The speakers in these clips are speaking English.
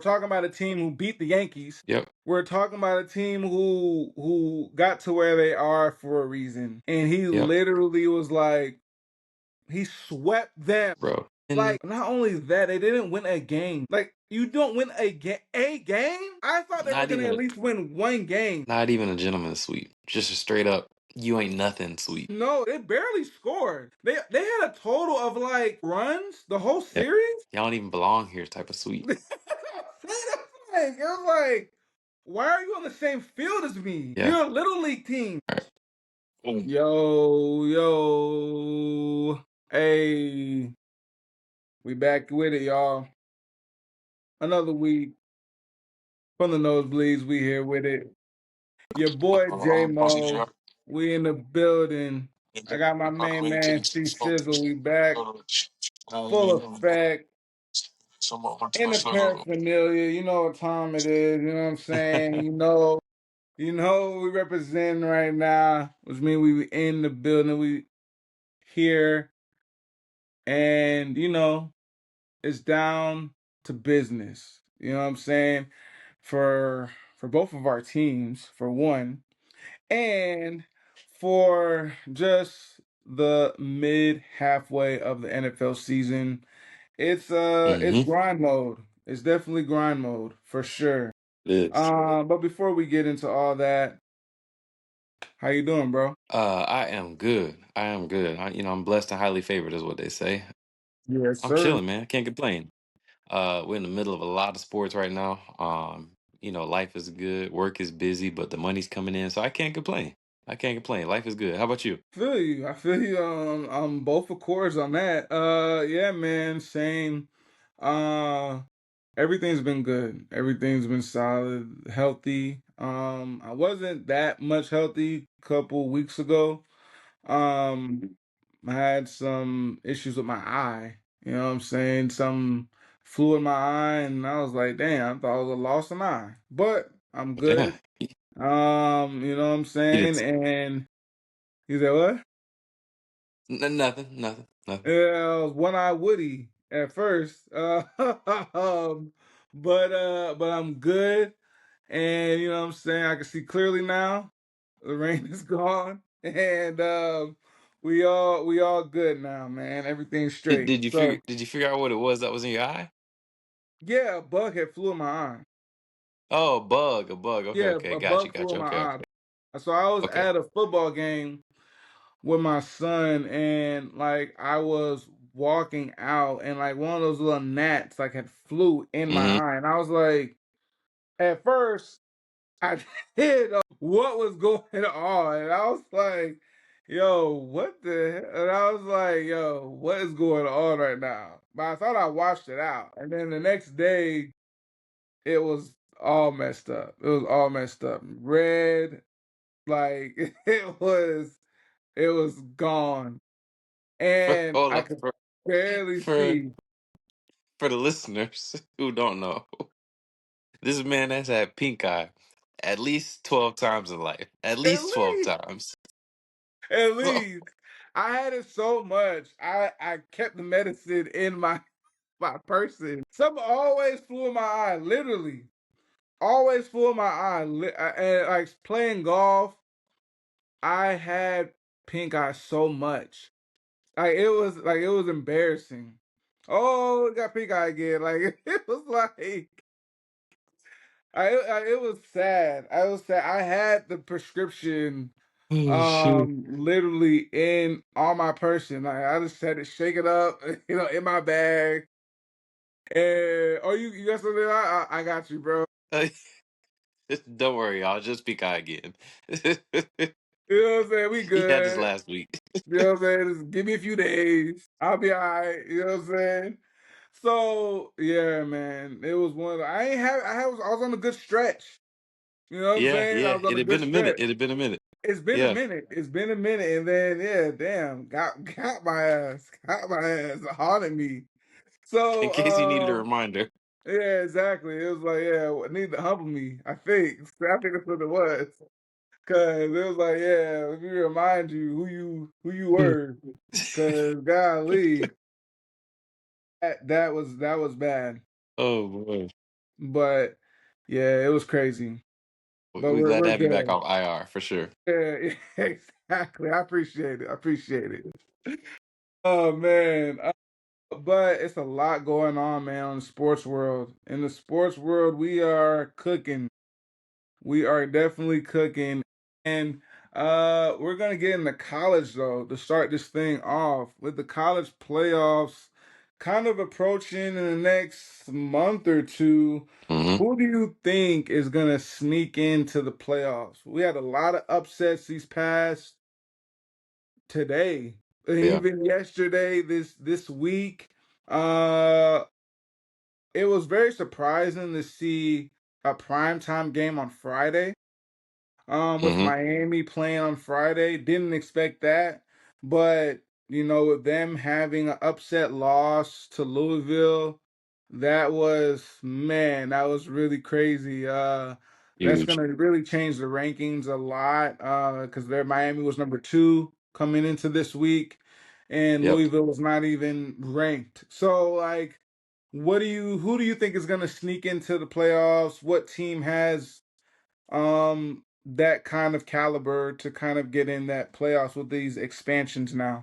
talking about a team who beat the Yankees. Yep. We're talking about a team who got to where they are for a reason. And he literally was like, he swept them. Bro. Like, not only that, they didn't win a game. Like, you don't win a game? I thought they were going to at least win one game. Not even a gentleman's sweep. Just a straight up, you ain't nothing sweep. No, they barely scored. They had a total of like runs the whole series. Y'all don't even belong here type of sweep. It was like, why are you on the same field as me? Yeah. You're a little league team. Right. Yo, hey, we back with it, y'all. Another week from the Nosebleeds. We here with it. Your boy J Mo. We in the building. I got my main man C Sizzle. We back. Full effect. In the paraphernalia. You know what time it is. You know what I'm saying? You know what we representing right now, which means we in the building. We here. And it's down to business. You know what I'm saying? For both of our teams, for one, and for just the mid halfway of the NFL season. It's grind mode. It's definitely grind mode for sure. But before we get into all that, how you doing, bro? I am good. I'm blessed and highly favored is what they say. Yes, I'm sir. chilling, man. I can't complain. We're in the middle of a lot of sports right now. Life is good, work is busy, but the money's coming in, so I can't complain. Life is good. How about you? I feel you on both accords on that. Yeah, man, same. Uh Everything's been good. Everything's been solid, healthy. I wasn't that much healthy a couple weeks ago. I had some issues with my eye. You know what I'm saying? Some flew in my eye, and I was like, damn, I thought I was lost an eye. But I'm Yeah. good. You know what I'm saying? And you said what? Nothing. Yeah, I was one-eye Woody at first. But I'm good. And you know what I'm saying? I can see clearly now. The rain is gone. And we all good now, man. Everything's straight. Did you So figure out what it was that was in your eye? yeah, a bug had flew in my eye. Oh, a bug. Yeah, Okay. a Got you. bug flew in my Okay. eye. So I was Okay. at a football game with my son, and like I was walking out, and like one of those little gnats like had flew in my eye, and I was like, at first I didn't know what was going on, and I was like, yo, what the hell? And I was like, yo, what is going on right now? But I thought I washed it out, and then the next day it was all messed up. It was all messed up, red, like it was gone. And Hold I on. could barely For see. for the listeners who don't know, this man has had pink eye at least 12 times in life. At At least 12 least, times. at least. I had it so much. I kept the medicine in my person. Something always flew in my eye, literally. Always flew in my eye. And like playing golf, I had pink eye so much. It was embarrassing. Oh, it got pink eye again. Like it was like it was sad. I was sad. I had the prescription Oh, shit. literally in on my person. Like I just had to shake it up, in my bag. And oh, you got something? I got you, bro. Don't worry, y'all. Just pink eye again. You know what I'm saying? We He had this good. last week. You know what I'm saying? Just give me a few days. I'll be all right. You know what I'm saying? So yeah, man. It was one of the, I was on a good stretch. You know what I'm Yeah. saying? I was on It a had good been a minute. stretch. It had been a minute. It's been a Yeah. minute. It's been a minute, and then yeah, damn, got my ass, haunted me. In case you needed a So reminder. yeah, exactly. It was like yeah, it needed to humble me. I think that's what it was. Cause it was like yeah, let me remind you who you were. Cause golly, that was bad. Oh boy. But yeah, it was crazy. But We're glad to we're have you back good. off IR for sure. Yeah, exactly. I appreciate it. I appreciate it. Oh man. But it's a lot going on, man, in the sports world. In the sports world, we are cooking. We are definitely cooking. And we're gonna get into college though to start this thing off with the college playoffs kind of approaching in the next month or two. Hmm. Who do you think is gonna sneak into the playoffs? We had a lot of upsets these past today, Yeah. even yesterday, this week. Uh it was very surprising to see a primetime game on Friday. With Hmm. Miami playing on Friday. Didn't expect that. But, with them having an upset loss to Louisville, that was really crazy. That's Huge. gonna really change the rankings a lot. Because their Miami was number two coming into this week, and Yep. Louisville was not even ranked. So like who do you think is gonna sneak into the playoffs? What team has that kind of caliber to kind of get in that playoffs with these expansions now?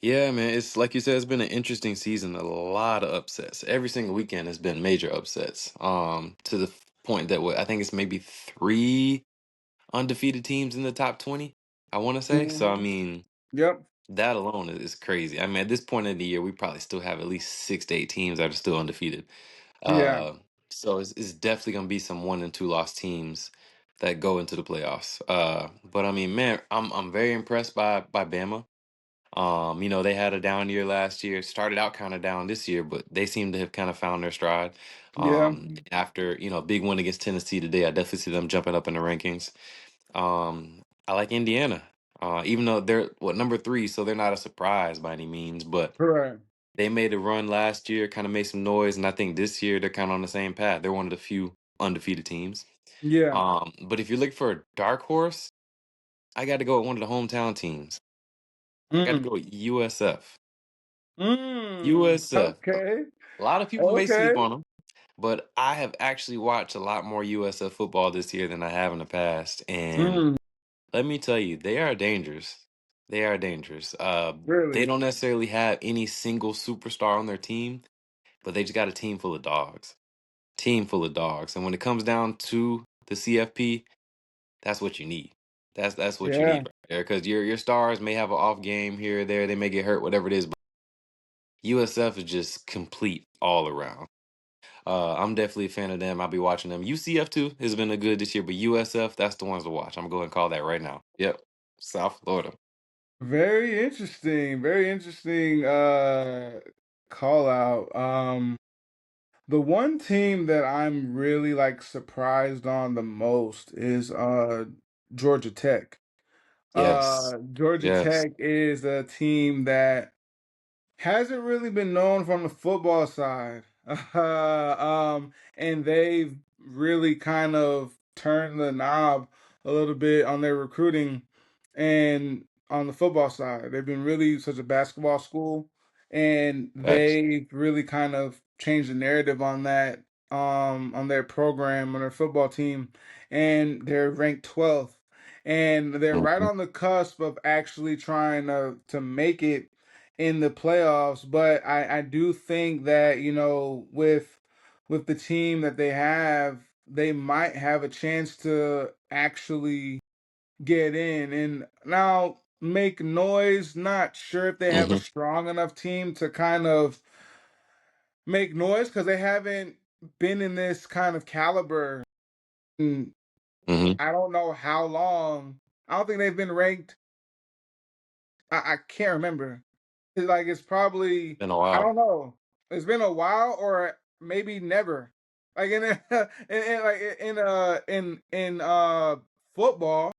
Yeah, man. It's like you said, it's been an interesting season. A lot of upsets. Every single weekend has been major upsets. To the point that I think it's maybe three undefeated teams in the top 20, I want to say. So I Mhm. mean, Yep. that alone is crazy. I mean, at this point in the year, we probably still have at least 6 to 8 teams that are still undefeated. Yeah. Uh, so it's definitely gonna be some 1 and 2 loss teams that go into the playoffs. But I mean, man, I'm very impressed by Bama. They had a down year last year. Started out kind of down this year, but they seem to have kind of found their stride. Yeah. After a big win against Tennessee today, I definitely see them jumping up in the rankings. I like Indiana, even though they're number 3, so they're not a surprise by any means. But Correct. they made a run last year, kind of made some noise, and I think this year they're kind of on the same path. They're one of the few undefeated teams. Yeah. But if you're looking for a dark horse, I got to go with one of the hometown teams. I got to Mm. go with USF. Mm. USF. Okay. A lot of people may Okay. sleep on them, but I have actually watched a lot more USF football this year than I have in the past. And Mm. let me tell you, they are dangerous. They are dangerous. They Really? don't necessarily have any single superstar on their team, but they just got a team full of dogs. Team full of dogs. And when it comes down to the CFP, that's what you need. That's what you Yeah. need right there. Because your stars may have an off game here or there, they may get hurt, whatever it is. But USF is just complete all around. I'm definitely a fan of them. I'll be watching them. UCF too has been a good this year, but USF, that's the ones to watch. I'm going to call that right now. Yep, South Florida. Very interesting. Very interesting call out. The one team that I'm really like surprised on the most is Georgia Tech. Yes, Georgia yes. Tech is a team that hasn't really been known from the football side. And they've really kind of turned the knob a little bit on their recruiting and on the football side. They've been really such a basketball school, and Facts. they really kind of changed the narrative on that, on their program, on their football team, and they're ranked 12th. And they're right Mhm. on the cusp of actually trying to make it in the playoffs, but I do think that, with the team that they have, they might have a chance to actually get in and now make noise. Not sure if they have a Mhm. strong enough team to kind of make noise because they haven't been in this kind of caliber in Mhm. I don't know how long. I don't think they've been ranked. I can't remember. It's probably Been a I while. don't know. It's been a while or maybe never. Like in football,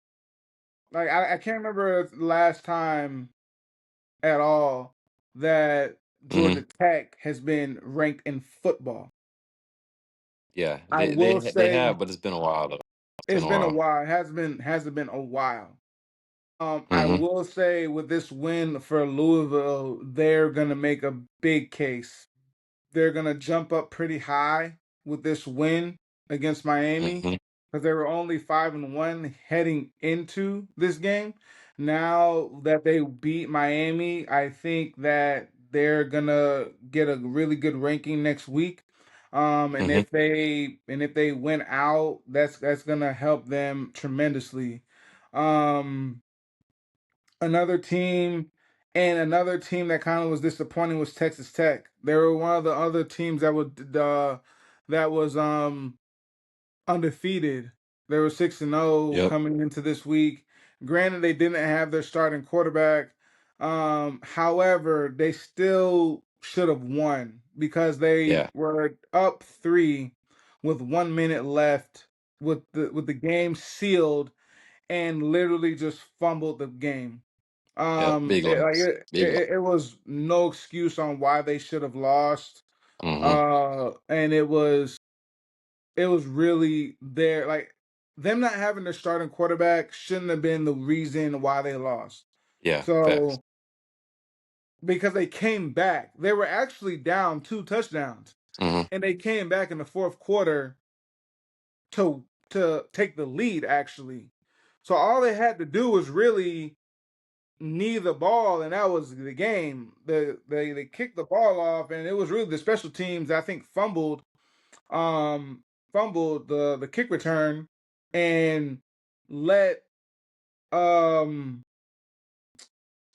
like I can't remember the last time at all that Hmm. Georgia Tech has been ranked in football. Yeah, I they will they they say have, but it's been a while though. It's been it's a been a while. while. It hasn't been a while. I Hmm. will say with this win for Louisville, they're gonna make a big case. They're gonna jump up pretty high. with this win against Miami Hmm. because they were only 5-1 heading into this game. Now that they beat Miami, I think that they're gonna get a really good ranking next week. And Hmm. if they win out, that's gonna help them tremendously. Um, another team another team that kind of was disappointing was Texas Tech. They were one of the other teams that was undefeated. They were 6-0 Yep. coming into this week. Granted, they didn't have their starting quarterback. However, they still should have won because they Yeah. were up 3 with 1 minute left with the game sealed and literally just fumbled the game. Yep. Big It, like loss. it, Big loss. it, it was no excuse on why they should have lost. Hmm. And it was really there. Like them not having their starting quarterback shouldn't have been the reason why they lost. Yeah. Facts. So because they came back, they were actually down 2 touchdowns, Hmm. and they came back in the fourth quarter to take the lead. Actually, so all they had to do was really knee the ball, and that was the game. They kicked the ball off, and it was really the special teams I think um fumbled the kick return and let um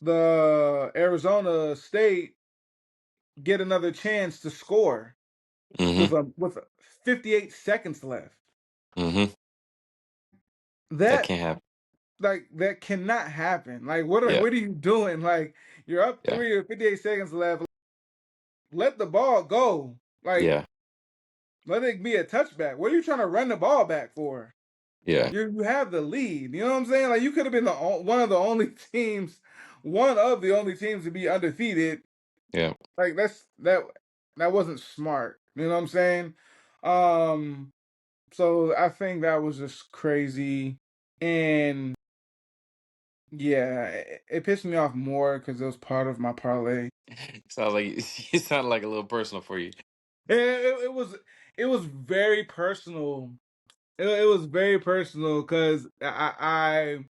the Arizona State get another chance to score Hmm. with 58 seconds left. Hmm. That That can't happen. that cannot happen. Like what are Yeah. what are you doing? Like you're up Yeah. 3 or 58 seconds left. Let the ball go. Like Yeah. let it be a touchback. What are you trying to run the ball back for? Yeah. You have the lead. You know what I'm saying? Like you could have been one of the only teams to be undefeated. Yeah. Like that wasn't smart. You know what I'm saying? Um, so I think that was just crazy, and yeah, it pissed me off more because it was part of my parlay. Sounds like it sounded like a little personal for you. It was very personal. It was very personal because because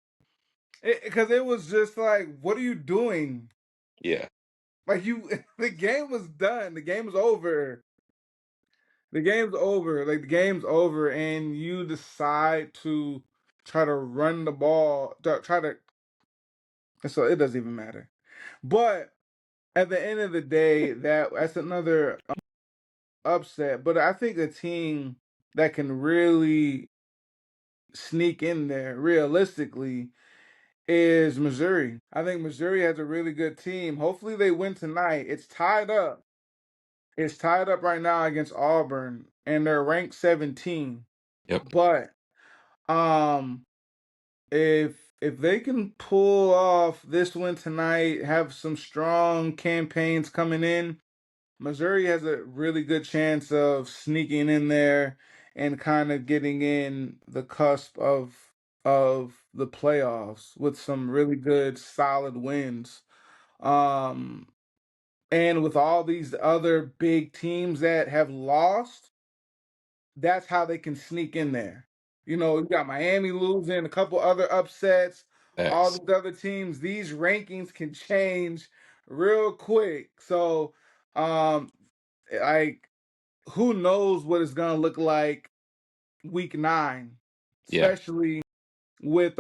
it was just like, what are you doing? Yeah. Like the game was done. The game was over. The game's over. Like the game's over, and you decide to try to run the ball. Try to. So it doesn't even matter. But at the end of the day, that's another upset. But I think a team that can really sneak in there realistically is Missouri. I think Missouri has a really good team. Hopefully they win tonight. It's tied up. It's tied up right now against Auburn and they're ranked 17. Yep. But um if they can pull off this win tonight, have some strong campaigns coming in, Missouri has a really good chance of sneaking in there and kind of getting in the cusp of the playoffs with some really good solid wins. Um and with all these other big teams that have lost, that's how they can sneak in there. You got Miami losing, a couple other upsets, all Facts. these other teams. These rankings can change real quick. So, um, like, who knows what it's gonna look like week 9, Yeah. especially with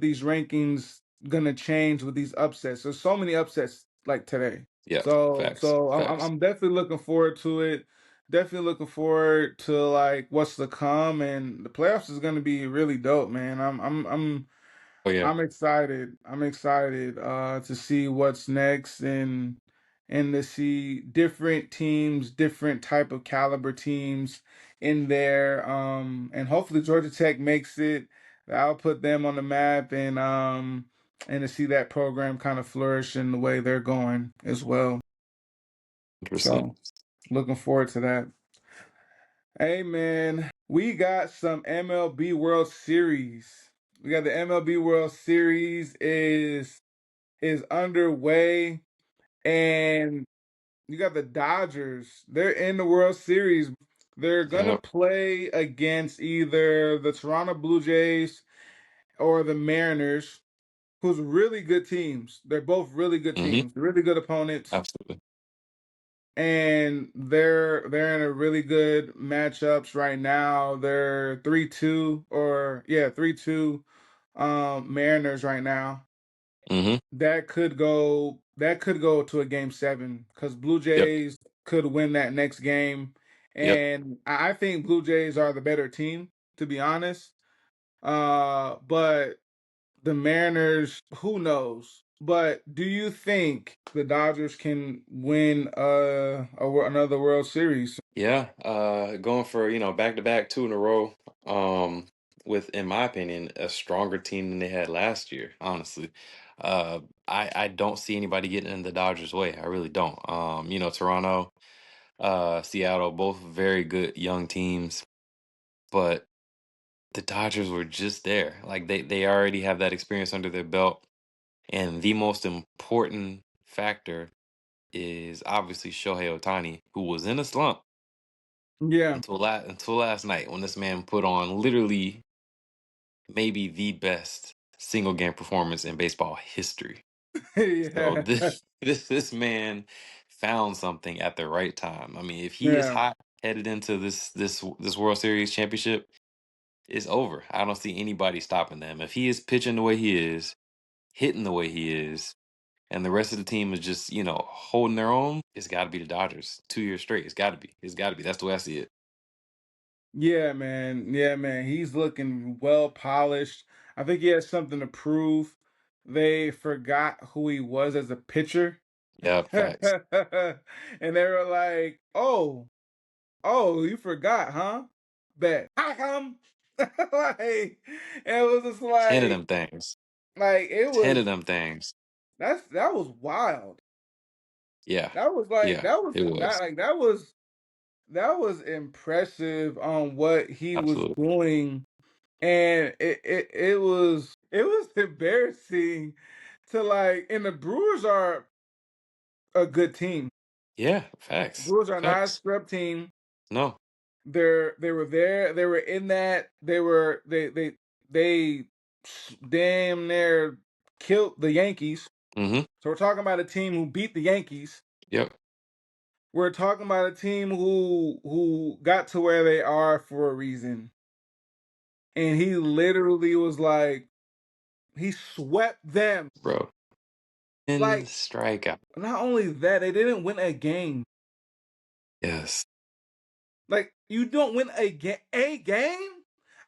these rankings gonna change with these upsets. There's so many upsets like today. Yeah. So Facts. so I'm I'm Facts. I'm definitely looking forward to it. Definitely looking forward to like what's to come, and the playoffs is gonna be really dope, man. Oh yeah. I'm excited. I'm excited to see what's next and to see different teams, different type of caliber teams in there. And hopefully Georgia Tech makes it. I'll put them on the map and to see that program kind of flourish in the way they're going as well. 100%. So looking forward to that. Hey man, we got some MLB World Series. We got the MLB World Series is underway, and you got the Dodgers. They're in the World Series. They're gonna Yep. play against either the Toronto Blue Jays or the Mariners, who's really good teams. They're both really good Hmm. teams, really good opponents, Absolutely. and they're in a really good matchups right now. They're 3-2 or yeah, 3-2 Mariners right now. Hmm. That could go to a game seven because Blue Yep. Jays could win that next game. Yep. And I think Blue Jays are the better team, to be honest. But the Mariners, who knows? But do you think the Dodgers can win another World Series? Yeah. Going for, back to back, two in a row. Um, with, in my opinion, a stronger team than they had last year, honestly. Uh, I don't see anybody getting in the Dodgers' way. I really don't. Toronto, Seattle, both very good young teams, but the Dodgers were just there. Like they already have that experience under their belt. And the most important factor is obviously Shohei Ohtani, who was in a slump Yeah, until last night when this man put on literally maybe the best single game performance in baseball history. So yeah, this man found something at the right time. I mean, if he is yeah, hot headed into this World Series championship, it's over. I don't see anybody stopping them. If he is pitching the way he is, hitting the way he is, and the rest of the team is just, holding their own, it's got to be the Dodgers 2 years straight. It's got to be. It's got to be. That's the way I see it. yeah, man, yeah, man. He's looking well polished. I think he has something to prove. They forgot who he was as a pitcher, Yeah, and facts. they were like, "Oh, oh, you forgot, huh? Bet. How come?" Like, and it was just 10 of like, them things. it 10 of was them things. that was wild. Yeah. That was like Yeah, that was it not was. like that was impressive on what he was Absolutely. doing, and it was embarrassing to like. And the Brewers are a good team. Yeah, facts. Brewers are not a Facts. scrub team. No. They were there. They were in that. They damn near killed the Yankees. Mm-hmm. So we're talking about a team who beat the Yankees. Yep. We're talking about a team who got to where they are for a reason. And he literally was like he swept them. Bro. 10 Like strikeout. not only that, they didn't win a game. Yes. Like you don't win a game?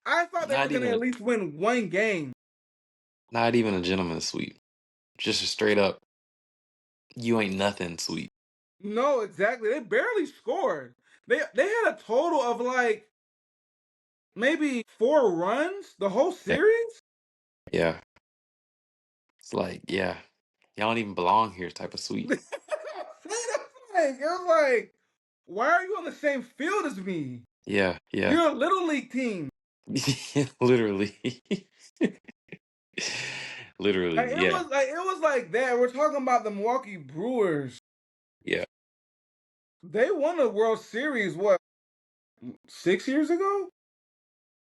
I thought they were Not gonna even at a least win one game. not even a gentleman's sweep. Just a straight up you ain't nothing sweep. No, exactly. They barely scored. They had a total of like maybe 4 runs the whole Yeah. series. Yeah. It's like, yeah. Y'all don't even belong here type of sweep. That's like, it was like, why are you on the same field as me? Yeah, yeah. You're a little league team. Literally. Literally, yeah. It was like that. We're talking about the Milwaukee Brewers. Yeah. They won a World Series what 6 years ago?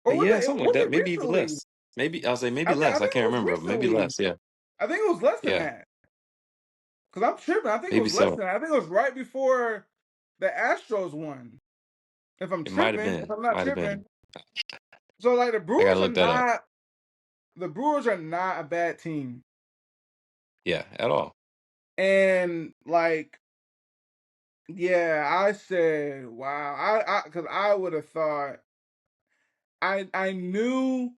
Or Yeah, it something like was that. it Maybe even recently? less. Maybe I'll say maybe less. I I think can't it was remember, but maybe recently. less. Yeah. I think it was less than Yeah. that. Because I'm tripping. I think it Maybe was less so. than that. I think it was right before the Astros won. It might have If been. I'm not Might have been. tripping. So like I gotta look that up. The Brewers are not a bad team. Yeah, at all. And like, yeah, I said, wow. Because I would have thought I knew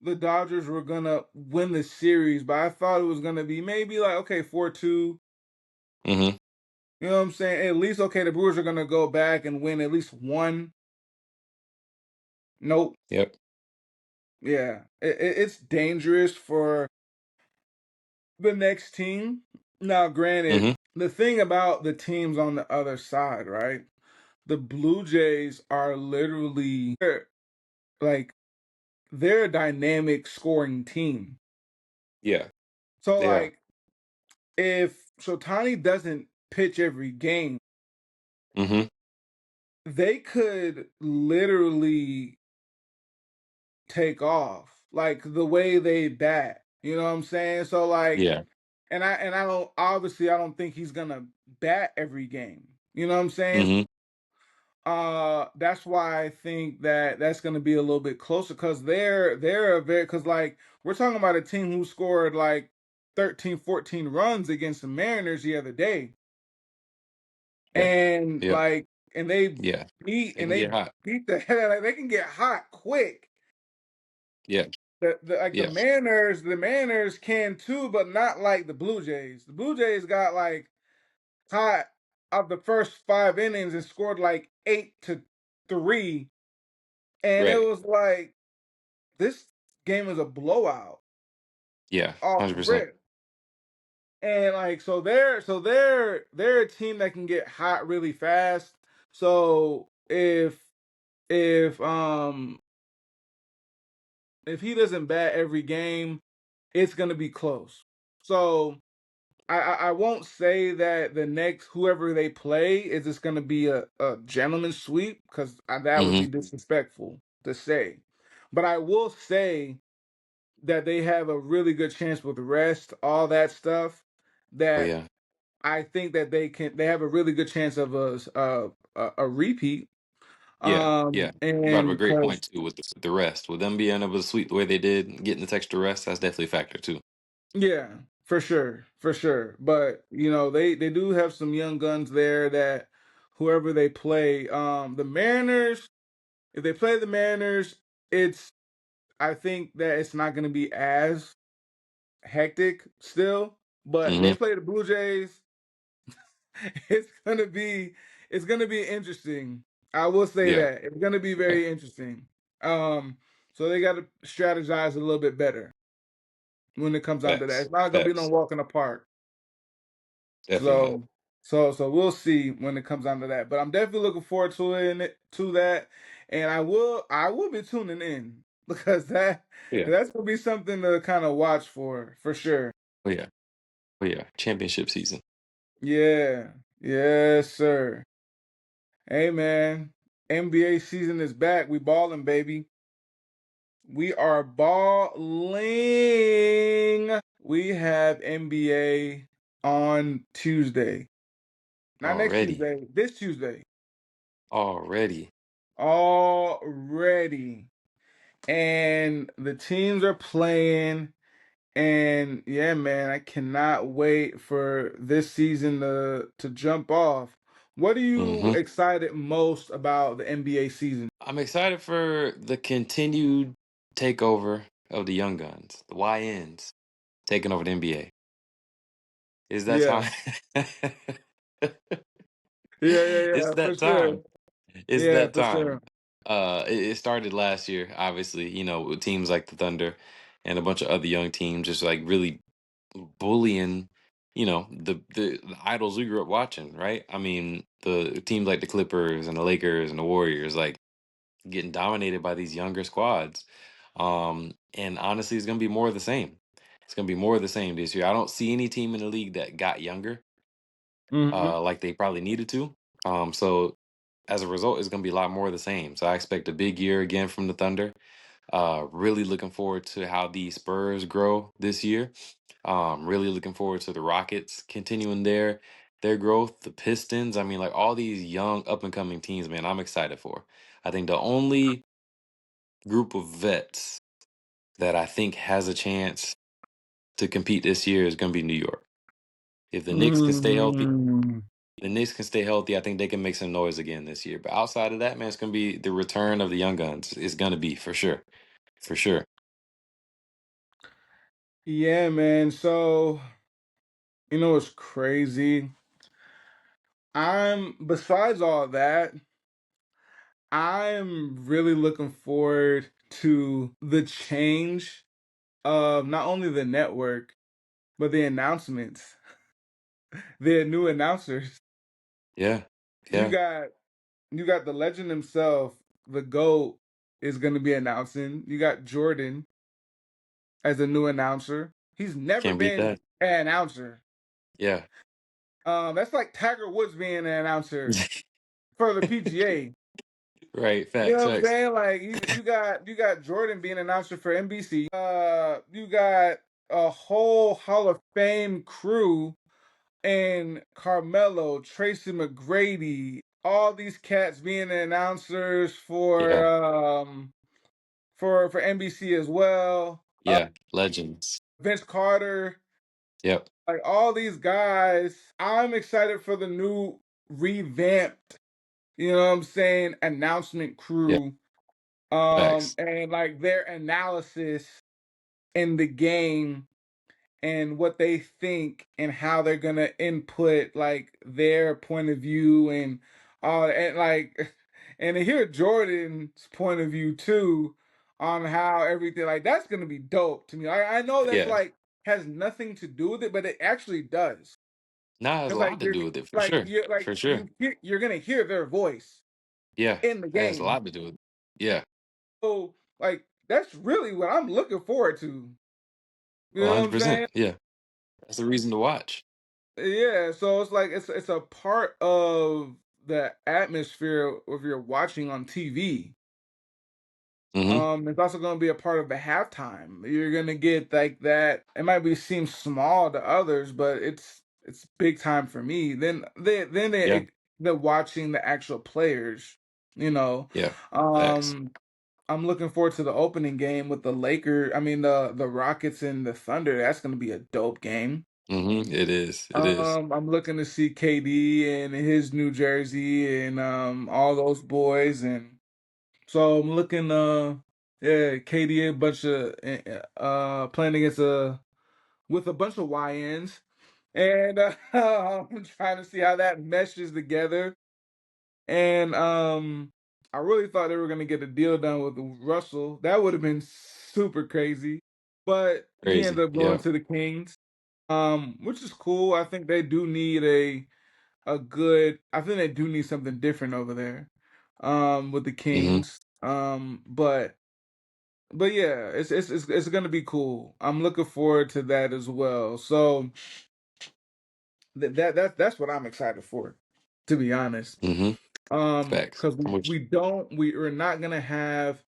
the Dodgers were gonna win the series, but I thought it was gonna be maybe like okay 4-2. Mm-hmm. You know what I'm saying? At least okay, the Brewers are gonna go back and win at least one. Nope. Yep. Yeah, it's dangerous for the next team. Now, granted, Mm-hmm. the thing about the teams on the other side, right? The Blue Jays are literally like they're a dynamic scoring team. Yeah. So They are. like if Shotani doesn't pitch every game, Mm-hmm. they could literally take off like the way they bat. You know what I'm saying? So like, Yeah. and I don't obviously I don't think he's gonna bat every game. You know what I'm saying? Hmm. That's why I think that that's gonna be a little bit closer because they're a very because like we're talking about a team who scored like 13, 14 runs against the Mariners the other day, Yeah. and Yeah. like and they Yeah. beat They and can get they hot. beat the head like they can get hot quick. Yeah. The like Yeah. The Mariners can too, but not like the Blue Jays. The Blue Jays got like hot of the first 5 innings and scored like 8-3, and it Right. was like this game is a blowout Yeah. off 100%. rip. And like so they're a team that can get hot really fast. So if if he doesn't bat every game, it's gonna be close. So I won't say that the next whoever they play is just gonna be a gentleman's sweep because that would Hmm. be disrespectful to say. But I will say that they have a really good chance with rest, all that stuff. Oh That yeah. I think that they have a really good chance of a repeat. Yeah. Yeah. You brought up a And great because point too with the rest. With them being able to sweep the way they did, getting the extra rest, that's definitely a factor too. yeah, for sure, for sure. But you know they do have some young guns there that whoever they play, the Mariners. If they play the Mariners, it's I think that it's not going to be as hectic still. But they Hmm. play the Blue Jays. it's gonna be it's gonna be interesting. I will say Yeah. that it's gonna be Yeah. very interesting. Um, so they got to strategize a little bit better when it comes down to that. Facts. It's not gonna be no Facts. walk in the park. Definitely not. So so we'll see when it comes down to that. But I'm definitely looking forward to to that, and I will be tuning in because Yeah. that's gonna be something to kind of watch for sure. Oh yeah. Oh yeah. Championship season. Yeah, yes, sir. Hey man, NBA season is back. We balling, baby. We are balling. We have NBA on Tuesday. Not next Already. Tuesday, this Tuesday. Already. Already. And the teams are playing. And yeah, man, I cannot wait for this season to jump off. What are you Hmm. excited most about the NBA season? I'm excited for the continued takeover of the young guns, the YNs, taking over the NBA. Is that Yeah. time? It's Yeah, for that sure. time. It's Yeah, that for time. sure. It started last year, obviously, with teams like the Thunder and a bunch of other young teams just like really bullying, the idols we grew up watching, right? I mean, the teams like the Clippers and the Lakers and the Warriors, like getting dominated by these younger squads. And honestly, it's gonna be more of the same. It's gonna be more of the same this year. I don't see any team in the league that got younger, Hmm. like they probably needed to. So as a result, it's gonna be a lot more of the same. So I expect a big year again from the Thunder. Really looking forward to how the Spurs grow this year. Really looking forward to the Rockets continuing their growth. The Pistons. I mean, like all these young up and coming teams, man. I'm excited for. I think the only group of vets that I think has a chance to compete this year is going to be New York. If the Knicks can stay healthy, Hmm. the Knicks can stay healthy. I think they can make some noise again this year. But outside of that, man, it's going to be the return of the young guns. It's going to be for sure. Yeah, man. So, you know what's crazy? Besides all that, I'm really looking forward to the change of not only the network, but the announcements, the new announcers. Yeah, You yeah. got you got the legend himself, the GOAT is gonna be announcing. You got Jordan as a new announcer. He's never Can't beat been that. an announcer. Yeah. That's like Tiger Woods being an announcer. for the PGA. Right. You Facts. know what I'm Facts. saying? Like you got Jordan being announcer for NBC. You got a whole Hall of Fame crew and Carmelo, Tracy McGrady, all these cats being the announcers Yeah. for NBC as well. Yeah. Legends. Vince Carter, Yep. like all these guys. I'm excited for the new revamped, you know what I'm saying, announcement Yeah. crew. Facts. And like their analysis in the game and what they think and how they're gonna input like their point of view and all and like and to hear Jordan's point of view too on how everything like that's gonna be dope to me. I know that's Yeah. like has nothing to do with it, but it actually does. Now has a Cause like lot to do with it for like sure. you're like For sure. you're gonna hear their voice Yeah. in the It has a game. lot to do with it. Yeah. So like that's really what I'm looking forward to. You know what I'm 100%. saying? Yeah. That's the reason to watch. Yeah, so it's like it's a part of the atmosphere if you're watching on TV. Mm-hmm. It's also going to be a part of the halftime. You're going to get like that. It might be seem small to others, but it's big time for me. Yeah. They're watching the actual players. You know, Yeah. Facts. um, I'm looking forward to the opening game with the the Rockets and the Thunder. That's going to be a dope game. Mm-hmm. It is. It is. I'm looking to see KD and his New Jersey and all those boys, and so I'm looking yeah, KD a bunch of playing against a with a bunch of YNs, and I'm trying to see how that meshes together. And I really thought they were gonna get a deal done with Russell. That would have been super crazy, but he Crazy. ended up going Yeah. to the Kings, which is cool. I think they do need a good I think they do need something different over there with the Mm-hmm. Kings. But yeah, it's gonna be cool. I'm looking forward to that as well. So that's what I'm excited for, to be honest. Mm-hmm. Facts. Because I'm with we're not gonna have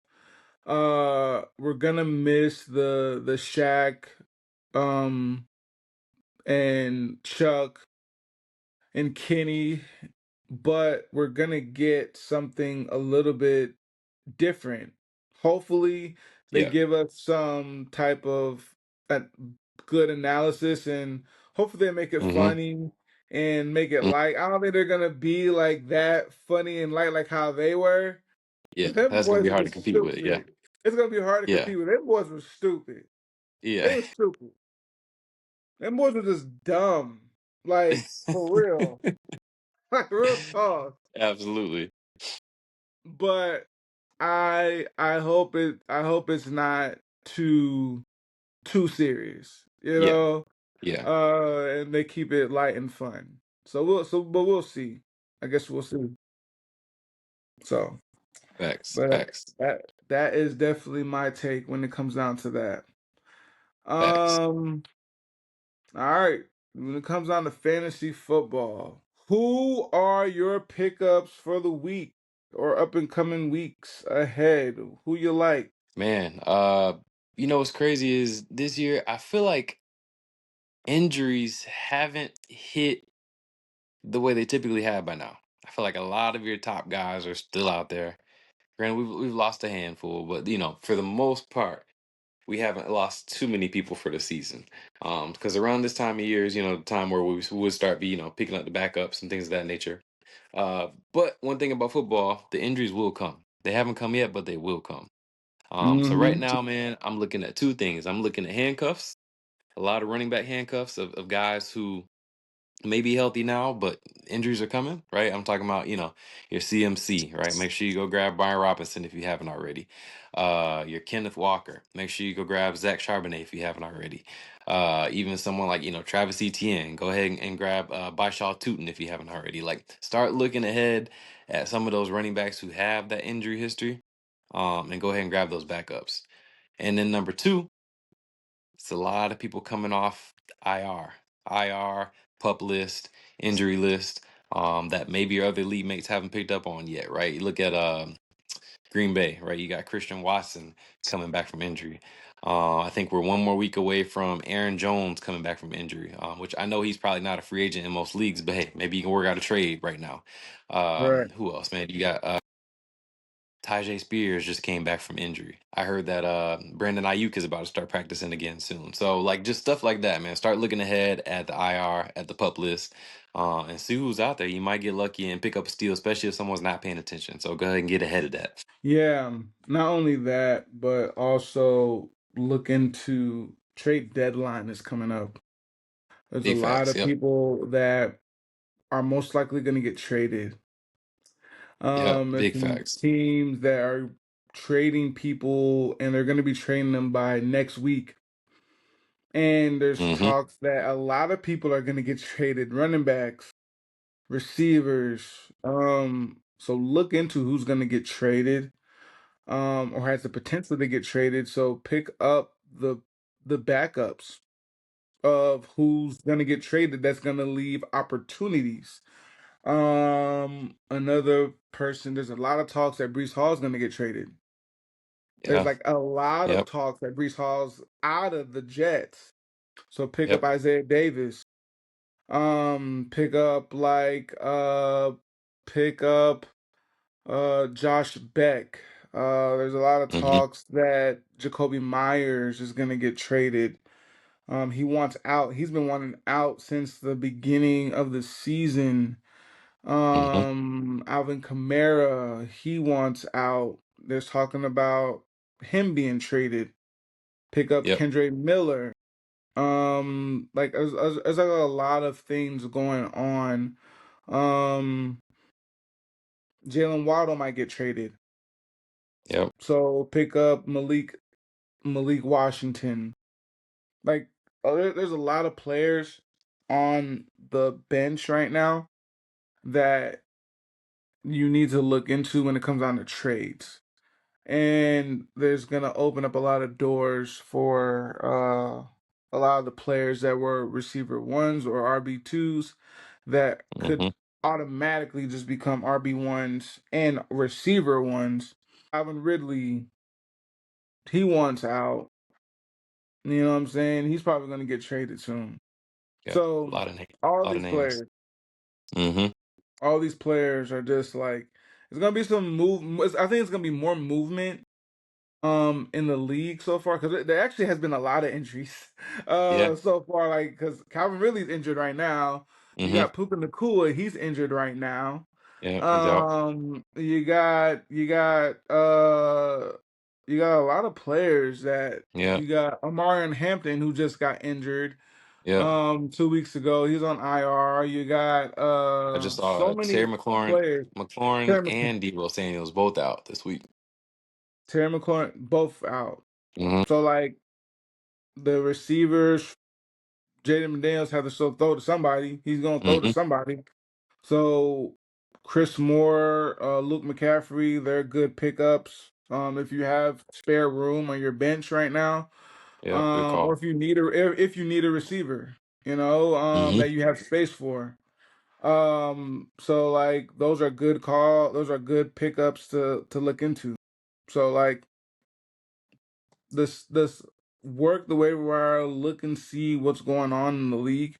we're gonna miss the Shaq um and Chuck and Kenny, but we're gonna get something a little bit different. Hopefully, you. they Yeah. give us some type of uh, good analysis, and hopefully they make it Mm-hmm. funny and make it light. I don't think they're gonna be like that funny and light like how they were. Yeah. Them That's gonna boys be are hard to just compete with. Yeah. stupid. It's gonna be hard to Yeah. compete with. Them boys were stupid. They Yeah. were stupid. Them boys were just dumb. Like for real. Like real talk. Absolutely. But I hope it's not too serious, you Yeah. know. Yeah. And they keep it light and fun. But we'll see. I guess we'll see. So, Facts. but Facts. that is definitely my take when it comes down to that. Facts. Um, all right. When it comes down to fantasy football, who are your pickups for the week or up and coming weeks ahead? Who you like? Man, you know what's crazy is this year I feel like injuries haven't hit the way they typically have by now. I feel like a lot of your top guys are still out there. Granted, we've lost a handful, but you know, for the most part, we haven't lost too many people for the season. Because around this time of year is, you know, the time where we would start be, you know, picking up the backups and things of that nature. But one thing about football, the injuries will come. They haven't come yet, but they will come. So right Mm-hmm. now, man, I'm looking at two things. I'm looking at handcuffs, a lot of running back handcuffs of guys who may be healthy now, but injuries are coming, right? I'm talking about, you know, your CMC, right? Make sure you go grab Brian Robinson if you haven't already. Your Kenneth Walker. Make sure you go grab Zach Charbonnet if you haven't already. Even someone like, you know, Travis Etienne. Go ahead and grab Byshaw Tootin if you haven't already. Like, start looking ahead at some of those running backs who have that injury history, and go ahead and grab those backups. And then number two, it's a lot of people coming off IR, IR, pup list, injury list. that maybe your other league mates haven't picked up on yet, right? You look at Green Bay, right? You got Christian Watson coming back from injury. I think we're one more week away from Aaron Jones coming back from injury, which I know he's probably not a free agent in most leagues, but hey, maybe you can work out a trade right now. Right. Who else, man? You got Tajay Spears just came back from injury. I heard that Brandon Ayuk is about to start practicing again soon. So like just stuff like that, man. Start looking ahead at the IR, at the pup list, and see who's out there. You might get lucky and pick up a steal, especially if someone's not paying attention. So go ahead and get ahead of that. Yeah. Not only that, but also look into trade deadline is coming up. There's a Big lot facts. of Yep. people that are most likely going to get traded. Yep. There's Big some facts. teams that are trading people and they're going to be trading them by next week. And there's Mm-hmm. talks that a lot of people are going to get traded, running backs, receivers. So look into who's going to get traded, or has the potential to get traded. So pick up the backups of who's going to get traded. That's going to leave opportunities. Another person. There's a lot of talks that Brees Hall is going to get traded. There's Yeah. like a lot of Yep. talks that Brees Hall's out of the Jets. So pick up Yep. Isaiah Davis. Pick up pick up Josh Beck. There's a lot of Mm-hmm. talks that Jacoby Myers is gonna get traded. He wants out. He's been wanting out since the beginning of the season. Mm-hmm. Alvin Kamara, he wants out. There's talking about him being traded. Pick up Yep. Kendre Miller. Like there's like a lot of things going on. Um, Jalen Waddle might get traded, Yep. so pick up Malik Washington. Like, there's a lot of players on the bench right now that you need to look into when it comes down to trades. And there's gonna open up a lot of doors for a lot of the players that were receiver ones or RB2s that Mm-hmm. could automatically just become RB1s and receiver ones. Calvin Ridley, he wants out. You know what I'm saying? He's probably gonna get traded soon. Yep. A So lot of names. all A lot of these names. players, Mm-hmm. all these players are just like it's gonna be some move. I think it's gonna be more movement in the league so far because there actually has been a lot of injuries Yeah. so far, like because Calvin Ridley's injured right now. You Mm-hmm. got Puka Nakua, he's injured right now. Yeah. He's out. You got a lot of players that Yeah. you got Amarian Hampton who just got injured Yeah. 2 weeks ago. He's on IR. You got I just so saw many Terry McLaurin, players. McLaurin, Terry McLaurin, and Debo Samuels both out this week. Terry McLaurin, both out. Mm-hmm. So like the receivers, Jaden McDaniels have to still throw to somebody. He's gonna throw to Mm-hmm. somebody. So Chris Moore, Luke McCaffrey, they're good pickups. If you have spare room on your bench right now, Yep. Good or call. if you need a receiver, Mm-hmm. that you have space for. So like those are good pickups to look into. So like this work the waiver wire, look and see what's going on in the league,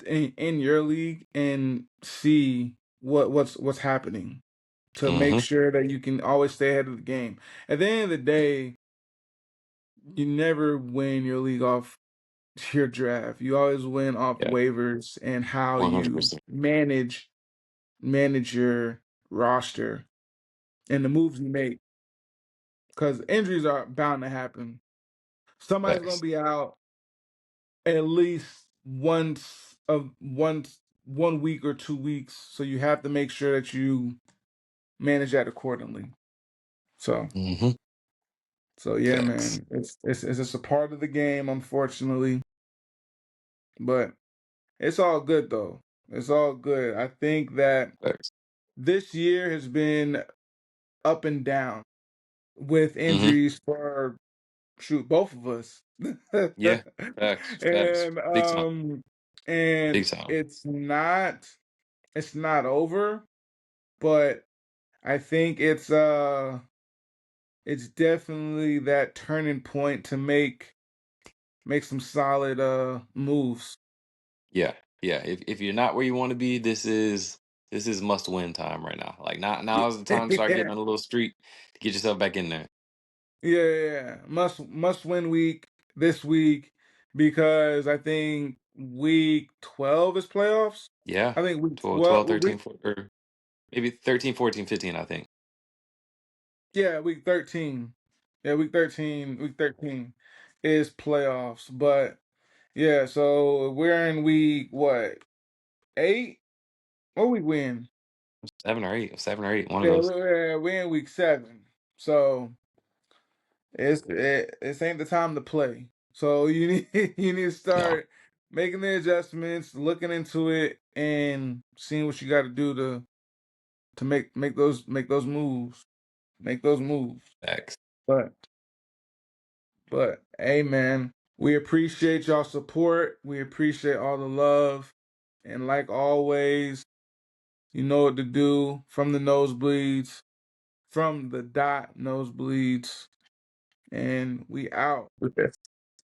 in your league, and see what's happening to make Mm-hmm. sure that you can always stay ahead of the game. At the end of the day, you never win your league off your draft. You always win off Yeah. waivers and how you 100%. manage your roster and the moves you make. Because injuries are bound to happen. Somebody's gonna Facts. be out at least once 1 week or 2 weeks. So you have to make sure that you manage that accordingly. So Mm-hmm. so yeah, Facts. man. It's just a part of the game, unfortunately. But it's all good though. It's all good. I think that Facts. this year has been up and down with Mm-hmm. injuries for shoot both of us. Yeah. Facts. Facts. and Big time. um and Big time. it's not it's not over, but I think it's definitely that turning point to make some solid moves. Yeah, yeah. If you're not where you want to be, this is must win time right now. Like now is the time to start getting Yeah. on a little streak to get yourself back in there. Yeah. Must win week this week because I think week 12 is playoffs. Yeah, I think week 12, 12 12, 13, or maybe 13, 14, 15. I think. yeah, week 13. Yeah, week 13 is playoffs. But yeah, so we're in week what? 8? What we win? 7 or 8, one of Yeah, those. we're in week 7. So it ain't the time to play. So you need you need to No, start making the adjustments, looking into it, and seeing what you got to do to make those moves, make those moves. facts. But hey, man, we appreciate y'all support. We appreciate all the love, and like always, you know what to do. From the nosebleeds, from the dot nosebleeds, and we out.